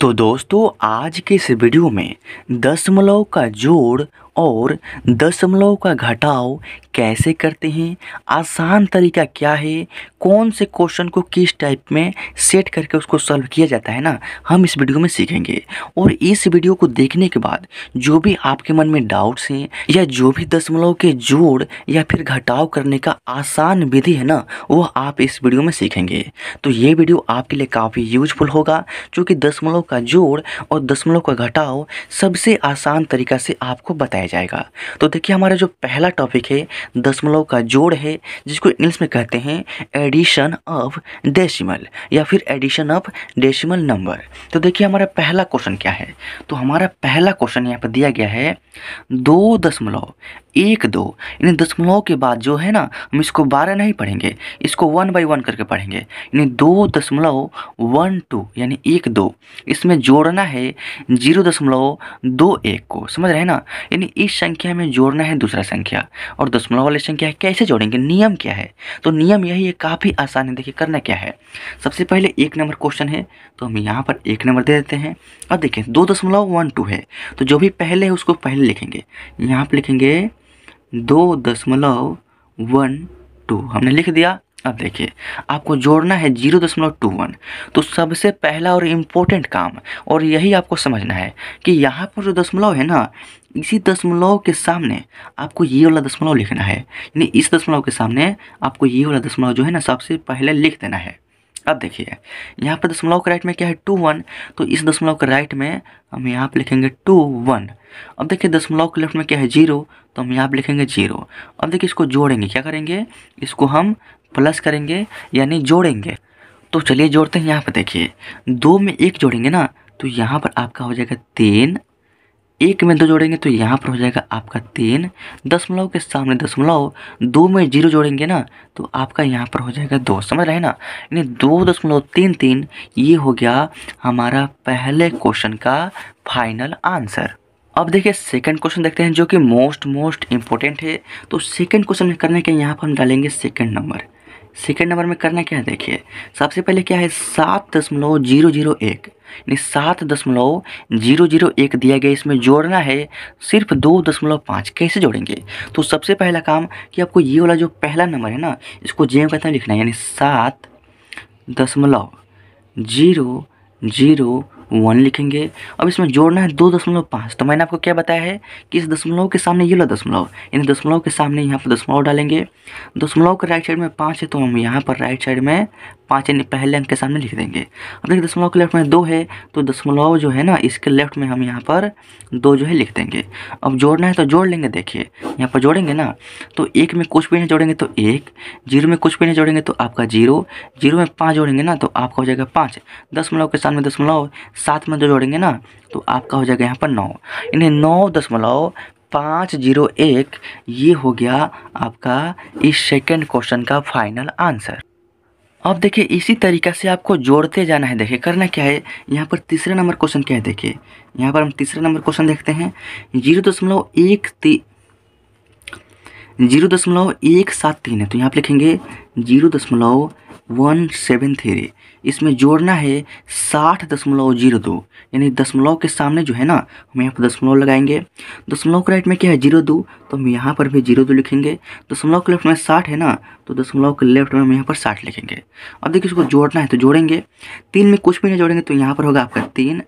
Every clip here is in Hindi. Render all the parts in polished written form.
तो दोस्तों आज के इस वीडियो में दशमलव का जोड़ और दशमलव का घटाव कैसे करते हैं, आसान तरीका क्या है, कौन से क्वेश्चन को किस टाइप में सेट करके उसको सॉल्व किया जाता है ना, हम इस वीडियो में सीखेंगे। और इस वीडियो को देखने के बाद जो भी आपके मन में डाउट्स हैं या जो भी दशमलव के जोड़ या फिर घटाव करने का आसान विधि है ना, वो आप इस वीडियो में सीखेंगे। तो ये वीडियो आपके लिए काफ़ी यूजफुल होगा, क्योंकि दशमलव का जोड़ और दशमलव का घटाव सबसे आसान तरीका से आपको बताया जाएगा। तो देखिए हमारा जो पहला टॉपिक है दशमलव का जोड़ है, जिसको इंग्लिश में कहते हैं एडिशन ऑफ डेसिमल या फिर एडिशन ऑफ डेसिमल नंबर। तो देखिए हमारा पहला क्वेश्चन क्या है। तो हमारा पहला क्वेश्चन यहाँ पर दिया गया है 2.12। यानी दशमलव के बाद जो है ना, हम इसको 12 नहीं पढ़ेंगे, इसको 1 बाई 1 करके पढ़ेंगे। यानी 2.12 यानी 1-2, इसमें जोड़ना है 0.21 को, समझ रहे हैं ना। यानी इस संख्या में जोड़ना है दूसरा संख्या, और दशमलव वाली संख्या है कैसे जोड़ेंगे, नियम क्या है। तो नियम यही है, काफ़ी आसान है। देखिए करना क्या है, सबसे पहले 1 नंबर क्वेश्चन है तो हम यहाँ पर 1 नंबर दे देते हैं। अब देखिए 2.12 है, तो जो भी पहले है उसको पहले लिखेंगे। यहाँ पर लिखेंगे 2.12 हमने लिख दिया। अब देखिए आपको जोड़ना है 0.21। तो सबसे पहला और इम्पोर्टेंट काम, और यही आपको समझना है कि यहाँ पर जो दशमलव है ना, इसी दशमलव के सामने आपको ये वाला दशमलव लिखना है। यानी इस दशमलव के सामने आपको ये वाला दशमलव जो है ना सबसे पहले लिख देना है। अब देखिए यहाँ पर दशमलव के राइट में क्या है 2-1, तो इस दशमलव के राइट में हम यहाँ पर लिखेंगे 2-1। अब देखिए दशमलव के लेफ्ट में क्या है 0, तो हम यहाँ पर लिखेंगे 0। अब देखिए इसको जोड़ेंगे, क्या करेंगे, इसको हम प्लस करेंगे यानी जोड़ेंगे। तो चलिए जोड़ते हैं। यहाँ पर देखिए 2 में 1 जोड़ेंगे ना, तो यहाँ पर आपका हो जाएगा 3। 1 में 2 जोड़ेंगे तो यहाँ पर हो जाएगा आपका 3। दशमलव के सामने दशमलव, 2 में 0 जोड़ेंगे ना तो आपका यहाँ पर हो जाएगा 2, समझ रहे हैं ना। यानी 2.33 ये हो गया हमारा पहले क्वेश्चन का फाइनल आंसर। अब देखिए सेकंड क्वेश्चन देखते हैं, जो कि मोस्ट इम्पोर्टेंट है। तो सेकंड क्वेश्चन में करने के यहाँ पर हम डालेंगे सेकंड नंबर। सेकंड नंबर में करना क्या है, देखिए सबसे पहले क्या है 7.001, यानी 7.001 दिया गया, इसमें जोड़ना है सिर्फ 2.5। कैसे जोड़ेंगे, तो सबसे पहला काम कि आपको ये वाला जो पहला नंबर है ना, इसको जेम कहते हैं लिखना है, यानी 7.001 लिखेंगे। अब इसमें जोड़ना है 2.5। तो मैंने आपको क्या बताया है कि इस दशमलव के सामने ये वाला दशमलव, यानी दशमलव के सामने यहाँ पर दशमलव डालेंगे। दशमलव के राइट साइड में 5 है, तो हम यहाँ पर राइट साइड में 5 यानी पहले अंक के सामने लिख देंगे। अब देखिए दशमलव के लेफ्ट में 2 है, तो दशमलव जो है ना इसके लेफ्ट में हम यहाँ पर 2 जो है लिख देंगे। अब जोड़ना है तो जोड़ लेंगे। देखिए यहाँ पर जोड़ेंगे ना, तो 1 में कुछ भी नहीं जोड़ेंगे तो 1, 0 में कुछ भी नहीं जोड़ेंगे तो आपका 0, 0 में 5 जोड़ेंगे ना तो आपका हो जाएगा 5। दशमलव के सामने दशमलव, 7 में 2 जोड़ेंगे ना तो आपका हो जाएगा यहाँ पर 9, यानी 9.501 ये हो गया आपका इस सेकंड क्वेश्चन का फाइनल आंसर। अब देखिए इसी तरीक़ा से आपको जोड़ते जाना है। देखिए करना क्या है, यहाँ पर तीसरा नंबर क्वेश्चन क्या है, देखिए यहाँ पर हम तीसरा नंबर क्वेश्चन देखते हैं। 0.173 है, तो यहाँ पर लिखेंगे 0.173। इसमें जोड़ना है 60.02, यानी दशमलव के सामने जो है ना हम यहाँ पर दशमलव लगाएंगे। दशमलव के राइट में क्या है 0.2, तो हम यहाँ पर भी 0.2 लिखेंगे। दशमलव के लेफ्ट में 60 है ना, तो दशमलव के लेफ्ट में हम यहाँ पर 60 लिखेंगे। अब देखिए इसको जोड़ना है तो जोड़ेंगे। 3 में कुछ भी नहीं जोड़ेंगे तो यहाँ पर होगा आपका 3।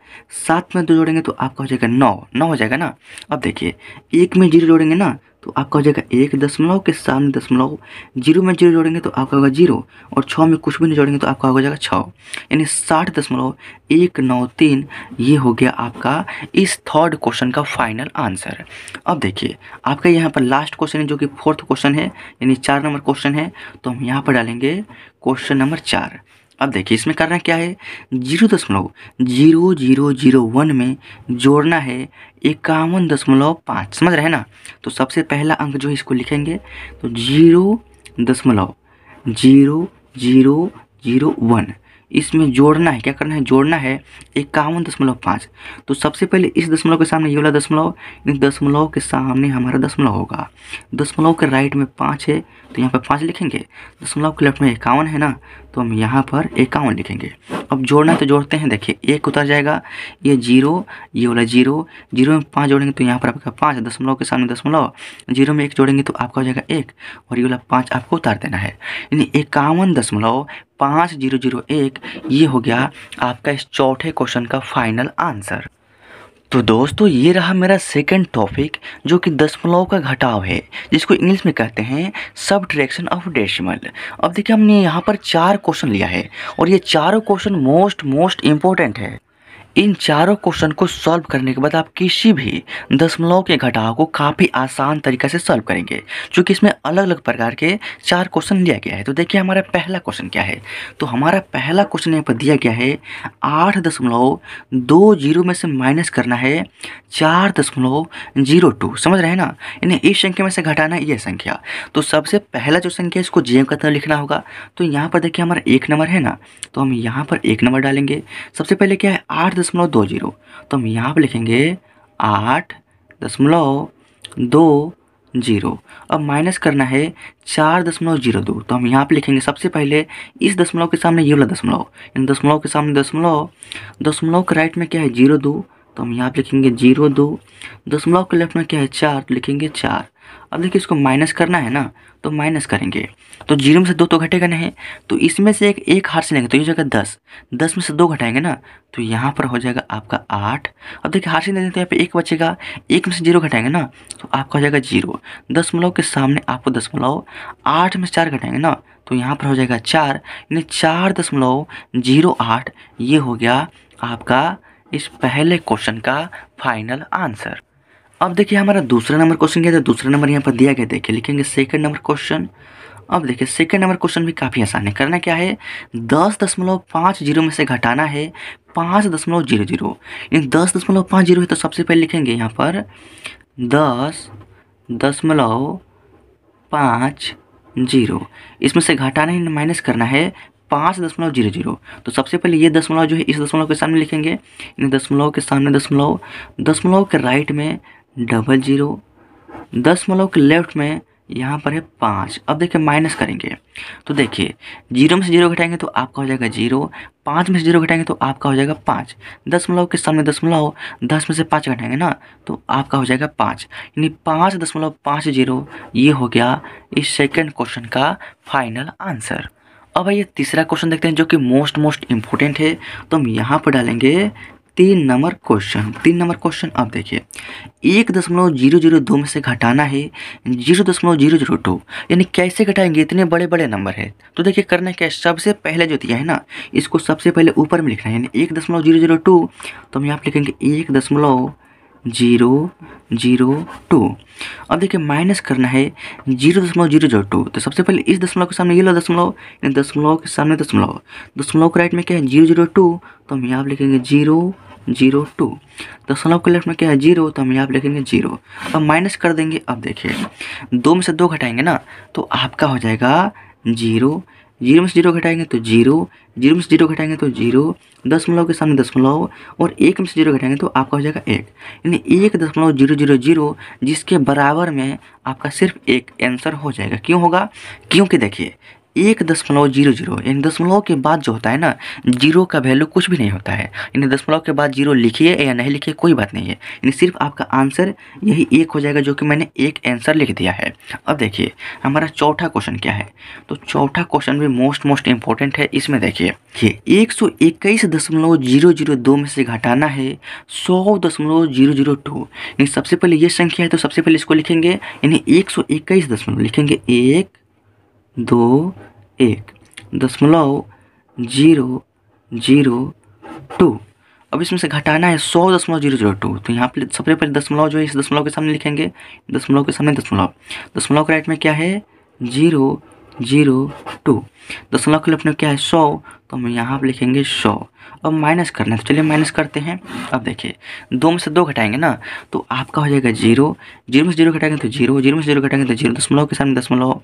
7 में 2 जोड़ेंगे तो आपका हो जाएगा 9 हो जाएगा ना। अब देखिए 1 में 0 जोड़ेंगे ना तो आपका हो जाएगा 1। दशमलव के सामने दशमलव, 0 में 0 जोड़ेंगे तो आपका होगा 0, और 6 में कुछ भी नहीं जोड़ेंगे तो आपका हो जाएगा 6, यानी 60.193 ये हो गया आपका इस थर्ड क्वेश्चन का फाइनल आंसर। अब देखिए आपका यहाँ पर लास्ट क्वेश्चन है, जो कि फोर्थ क्वेश्चन है, यानी 4 नंबर क्वेश्चन है। तो हम यहाँ पर डालेंगे क्वेश्चन नंबर 4। अब देखिए इसमें करना क्या है, 0.0001 में जोड़ना है 51.5, समझ रहे हैं ना। तो सबसे पहला अंक जो है इसको लिखेंगे, तो 0.0001 इसमें जोड़ना है, क्या करना है, जोड़ना है 51.5। तो सबसे पहले इस दशमलव के सामने ये वाला दशमलव, इस दशमलव के सामने हमारा दशमलव होगा। दशमलव के राइट में 5 है, तो यहाँ पर 5 लिखेंगे। दशमलव के लेफ्ट में 51 है ना, तो हम यहाँ पर 51 लिखेंगे। अब जोड़ना है तो जोड़ते हैं, देखिए 1 उतर जाएगा, ये 0, ये वाला 0, 0 में 5 जोड़ेंगे तो यहाँ पर आपका 5, दशमलव के सामने दशमलव, 0 में 1 जोड़ेंगे तो आपका हो जाएगा 1, और ये वाला 5 आपको उतार देना है, यानी 51.5001 ये हो गया आपका इस चौथे क्वेश्चन का फाइनल आंसर। तो दोस्तों ये रहा मेरा सेकंड टॉपिक, जो कि दशमलव का घटाव है, जिसको इंग्लिश में कहते हैं सब्ट्रैक्शन ऑफ डेसिमल। अब देखिए हमने यहाँ पर 4 क्वेश्चन लिया है, और ये चारों क्वेश्चन मोस्ट इम्पोर्टेंट है। इन चारों क्वेश्चन को सॉल्व करने के बाद आप किसी भी दशमलव के घटाव को काफ़ी आसान तरीके से सॉल्व करेंगे, क्योंकि इसमें अलग अलग प्रकार के 4 क्वेश्चन लिया गया है। तो देखिए हमारा पहला क्वेश्चन क्या है। तो हमारा पहला क्वेश्चन यहाँ पर दिया गया है 8.20 में से माइनस करना है 4.02। समझ रहे हैं ना, यानी इस संख्या में से घटाना है ये संख्या। तो सबसे पहला जो संख्या है इसको जेम का तरह लिखना होगा। तो यहाँ पर देखिए हमारा 1 नंबर है ना, तो हम यहाँ पर 1 नंबर डालेंगे। सबसे पहले क्या है 8.20, तो हम यहाँ पर लिखेंगे 8.20। अब माइनस करना है 4.02, तो हम यहाँ पे लिखेंगे सबसे पहले इस दशमलव के सामने ये वाला दशमलव, इन दशमलव के सामने दशमलव, दशमलव के राइट में क्या है 0.2, तो हम यहाँ पे लिखेंगे 0.2। दशमलव के लेफ्ट में क्या है 4, तो लिखेंगे 4। अब देखिए इसको माइनस करना है ना, तो माइनस करेंगे तो 0 में से 2 तो घटेगा नहीं, तो इसमें से एक हाथ से लेंगे तो ये हो जाएगा 10, 10 में से 2 घटाएंगे ना, तो यहाँ पर हो जाएगा आपका 8। अब देखिए हाथ से लेंगे तो यहाँ पे 1 बचेगा, 1 में से 0 घटाएंगे ना, तो आपका हो जाएगा 0। दशमलव के सामने आपको दशमलव, 8 में से 4 घटाएंगे ना, तो यहाँ पर हो जाएगा 4, यानी 4.08 ये हो गया आपका इस पहले क्वेश्चन का फाइनल आंसर। अब देखिए हमारा दूसरा नंबर क्वेश्चन क्या है। तो दूसरा नंबर यहाँ पर दिया गया, देखिए लिखेंगे सेकंड नंबर क्वेश्चन। अब देखिए सेकंड नंबर क्वेश्चन भी काफ़ी आसान है। करना क्या है 10.50 में से घटाना है 5.00, यानी 10.50 है। तो सबसे पहले लिखेंगे यहाँ पर 10.50, इसमें से घटाना है माइनस करना है 5.00। तो सबसे पहले ये दशमलव जो है इस दशमलव के सामने लिखेंगे, इन दशमलव के सामने दशमलव, दशमलव के राइट में 00, दशमलव के लेफ्ट में यहाँ पर है 5। अब देखिए माइनस करेंगे तो देखिए 0 में से 0 घटाएंगे तो आपका हो जाएगा 0, 5 में से 0 घटाएंगे तो आपका हो जाएगा 5, दशमलव के सामने दशमलव, 10 में से 5 घटाएंगे ना तो आपका हो जाएगा 5, यानी 5.50 ये हो गया इस सेकंड क्वेश्चन का फाइनल आंसर। अब आइए तीसरा क्वेश्चन देखते हैं, जो कि मोस्ट इम्पोर्टेंट है। तो हम यहाँ पर डालेंगे 3 नंबर क्वेश्चन। 3 नंबर क्वेश्चन अब देखिए 1.002 में से घटाना है 0.002, यानी कैसे घटाएंगे, इतने बड़े बड़े नंबर है। तो देखिए करना क्या है, सबसे पहले जो दिया है ना इसको सबसे पहले ऊपर में लिखना है, यानी 1.002, तो हम यहाँ पर लिखेंगे 1.002। अब देखिए माइनस करना है 0.002, तो सबसे पहले इस दशमलव के सामने ये लो दशमलव, दशमलव के सामने दशमलव, दशमलव के राइट में क्या है 0.02, तो हम यहाँ पर लिखेंगे 0.02। दशमलव के लेफ्ट में क्या है 0, तो हम यहाँ पर लिखेंगे 0। अब माइनस कर देंगे। अब देखिए 2 में से 2 घटाएंगे ना तो आपका हो जाएगा 0, 0 में से 0 घटाएंगे तो 0, 0 में से 0 घटाएंगे तो 0, दशमलव के सामने दशमलव, और 1 में से 0 घटाएंगे तो आपका हो जाएगा 1, यानी 1.000, जिसके बराबर में आपका सिर्फ एक आंसर हो जाएगा। क्यों होगा, क्योंकि देखिए 1.00, यानी दशमलव के बाद जो होता है ना 0 का वैल्यू कुछ भी नहीं होता है, यानी दशमलव के बाद 0 लिखिए या नहीं लिखिए कोई बात नहीं है, यानी सिर्फ आपका आंसर यही 1 हो जाएगा, जो कि मैंने एक आंसर लिख दिया है। अब देखिए हमारा चौथा क्वेश्चन क्या है। तो चौथा क्वेश्चन भी मोस्ट इम्पोर्टेंट है। इसमें देखिए 121.002 में से घटाना है 100.002, यानी सबसे पहले ये संख्या है तो सबसे पहले इसको लिखेंगे, यानी 121 लिखेंगे 121.002। अब इसमें से घटाना है 100.002, तो यहाँ पे सबसे पहले दशमलव जो है इस दशमलव के सामने लिखेंगे, दशमलव के सामने दशमलव, दशमलव के राइट में क्या है 0.02, दशमलव के लेफ्ट में क्या है 100, तो हम यहाँ पर लिखेंगे 100। अब माइनस करना है तो चलिए माइनस करते हैं। अब देखिए 2 में से 2 घटाएंगे ना तो आपका हो जाएगा 0, 0 में से 0 घटाएंगे तो 0, 0 में से 0 घटाएंगे तो 0, दशमलव के सामने दशमलव,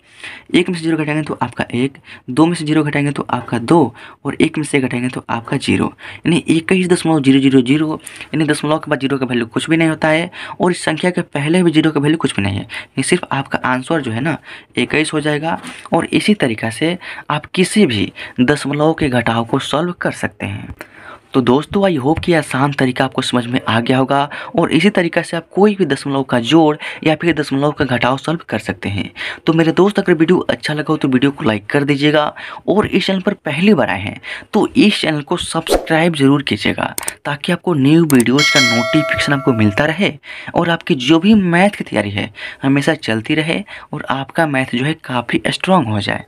1 में से 0 घटाएंगे तो आपका 1, 2 में से 0 घटाएंगे तो आपका 2, और 1 में से घटाएंगे तो आपका 0, यानी 21.000, यानी दशमलव के बाद 0 का वैल्यू कुछ भी नहीं होता है, और इस संख्या के पहले भी 0 का वैल्यू कुछ भी नहीं है, ये सिर्फ आपका आंसर जो है ना 21 हो जाएगा। और इसी तरीक़ा से आप किसी भी दशमलव के घटाव को सॉल्व कर सकते हैं। तो दोस्तों आई होप कि आसान तरीका आपको समझ में आ गया होगा और इसी तरीक़े से आप कोई भी दशमलव का जोड़ या फिर दशमलव का घटाव सॉल्व कर सकते हैं। तो मेरे दोस्त अगर वीडियो अच्छा लगा हो तो वीडियो को लाइक कर दीजिएगा और इस चैनल पर पहली बार आए हैं तो इस चैनल को सब्सक्राइब ज़रूर कीजिएगा ताकि आपको न्यू वीडियोज़ का नोटिफिकेशन आपको मिलता रहे और आपकी जो भी मैथ की तैयारी है हमेशा चलती रहे और आपका मैथ जो है काफ़ी स्ट्रॉन्ग हो जाए।